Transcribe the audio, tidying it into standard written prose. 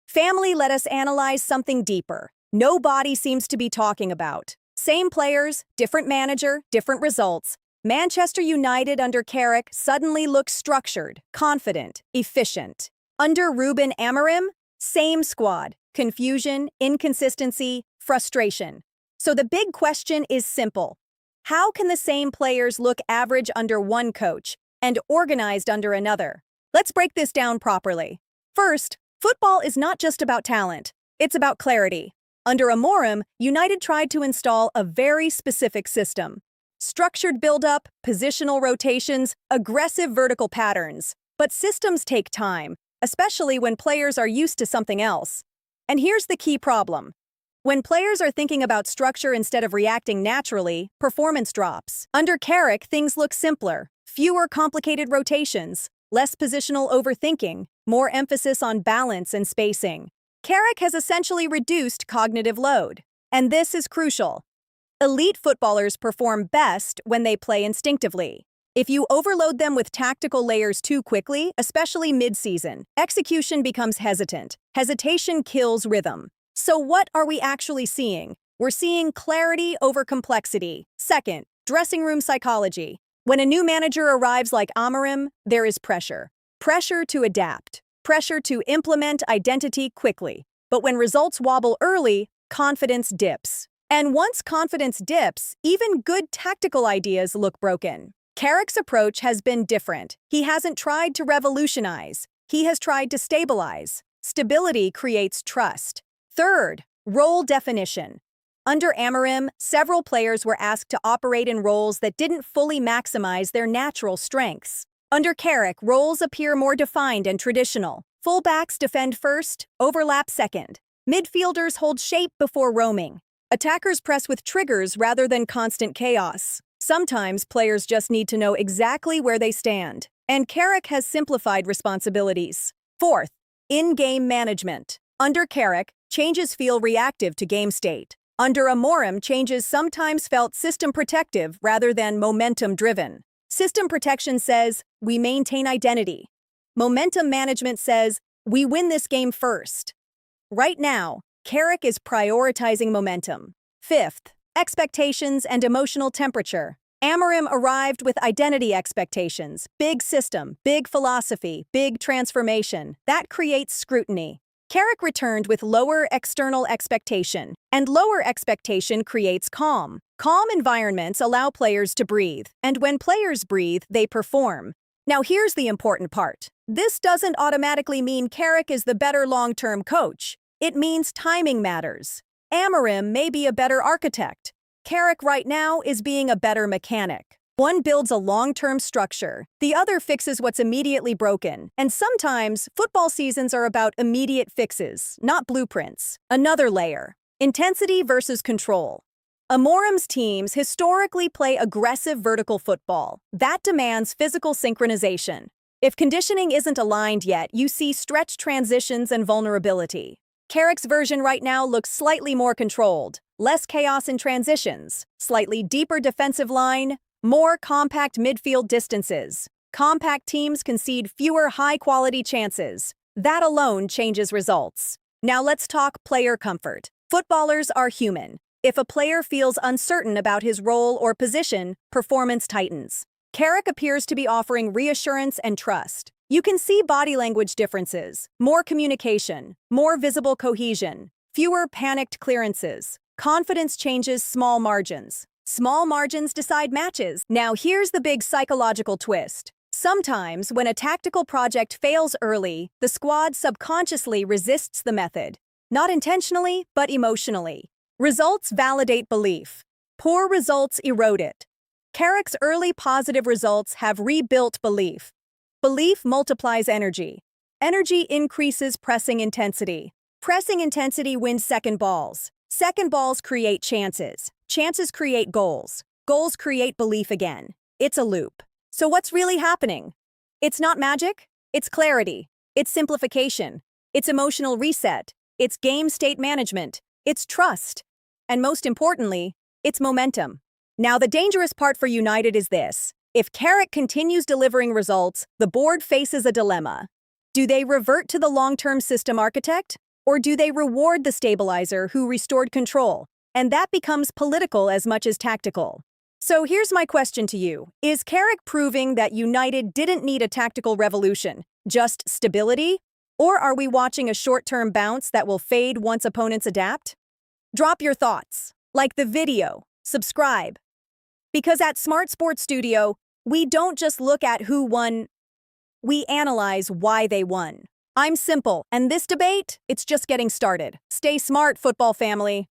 Family, let us analyze something deeper. Nobody seems to be talking about. Same players, different manager, different results. Manchester United under Carrick suddenly looks structured, confident, efficient. Under Ruben Amorim, same squad. Confusion, inconsistency, frustration. So the big question is simple. How can the same players look average under one coach and organized under another? Let's break this down properly. First, football is not just about talent. It's about clarity. Under Amorim, United tried to install a very specific system. Structured build-up, positional rotations, aggressive vertical patterns. But systems take time, especially when players are used to something else. And here's the key problem. When players are thinking about structure instead of reacting naturally, performance drops. Under Carrick, things look simpler. Fewer complicated rotations, less positional overthinking, more emphasis on balance and spacing. Carrick has essentially reduced cognitive load. And this is crucial. Elite footballers perform best when they play instinctively. If you overload them with tactical layers too quickly, especially mid-season, execution becomes hesitant. Hesitation kills rhythm. So what are we actually seeing? We're seeing clarity over complexity. Second, dressing room psychology. When a new manager arrives like Amorim, there is pressure. Pressure to adapt. Pressure to implement identity quickly. But when results wobble early, confidence dips. And once confidence dips, even good tactical ideas look broken. Carrick's approach has been different. He hasn't tried to revolutionize. He has tried to stabilize. Stability creates trust. Third, role definition. Under Amorim, several players were asked to operate in roles that didn't fully maximize their natural strengths. Under Carrick, roles appear more defined and traditional. Fullbacks defend first, overlap second. Midfielders hold shape before roaming. Attackers press with triggers rather than constant chaos. Sometimes players just need to know exactly where they stand. And Carrick has simplified responsibilities. Fourth, in-game management. Under Carrick, changes feel reactive to game state. Under Amorim, changes sometimes felt system protective rather than momentum driven. System protection says, we maintain identity. Momentum management says, we win this game first. Right now, Carrick is prioritizing momentum. Fifth, expectations and emotional temperature. Amorim arrived with identity expectations, big system, big philosophy, big transformation. That creates scrutiny. Carrick returned with lower external expectation, and lower expectation creates calm. Calm environments allow players to breathe, and when players breathe, they perform. Now here's the important part. This doesn't automatically mean Carrick is the better long-term coach. It means timing matters. Amorim may be a better architect. Carrick right now is being a better mechanic. One builds a long-term structure, the other fixes what's immediately broken. And sometimes, football seasons are about immediate fixes, not blueprints. Another layer. Intensity versus control. Amorim's teams historically play aggressive vertical football. That demands physical synchronization. If conditioning isn't aligned yet, you see stretched transitions and vulnerability. Carrick's version right now looks slightly more controlled, less chaos in transitions, slightly deeper defensive line, more compact midfield distances. Compact teams concede fewer high-quality chances. That alone changes results. Now let's talk player comfort. Footballers are human. If a player feels uncertain about his role or position, performance tightens. Carrick appears to be offering reassurance and trust. You can see body language differences, more communication, more visible cohesion, fewer panicked clearances. Confidence changes small margins. Small margins decide matches. Now here's the big psychological twist. Sometimes, when a tactical project fails early, the squad subconsciously resists the method. Not intentionally, but emotionally. Results validate belief. Poor results erode it. Carrick's early positive results have rebuilt belief. Belief multiplies energy. Energy increases pressing intensity. Pressing intensity wins second balls. Second balls create chances. Chances create goals. Goals create belief again. It's a loop. So what's really happening? It's not magic. It's clarity. It's simplification. It's emotional reset. It's game state management. It's trust. And most importantly, it's momentum. Now the dangerous part for United is this. If Carrick continues delivering results, the board faces a dilemma. Do they revert to the long-term system architect? Or do they reward the stabilizer who restored control? And that becomes political as much as tactical. So here's my question to you. Is Carrick proving that United didn't need a tactical revolution, just stability? Or are we watching a short-term bounce that will fade once opponents adapt? Drop your thoughts. Like the video. Subscribe. Because at Smart Sports Studio, we don't just look at who won, we analyze why they won. I'm Simple, and this debate, it's just getting started. Stay smart, football family.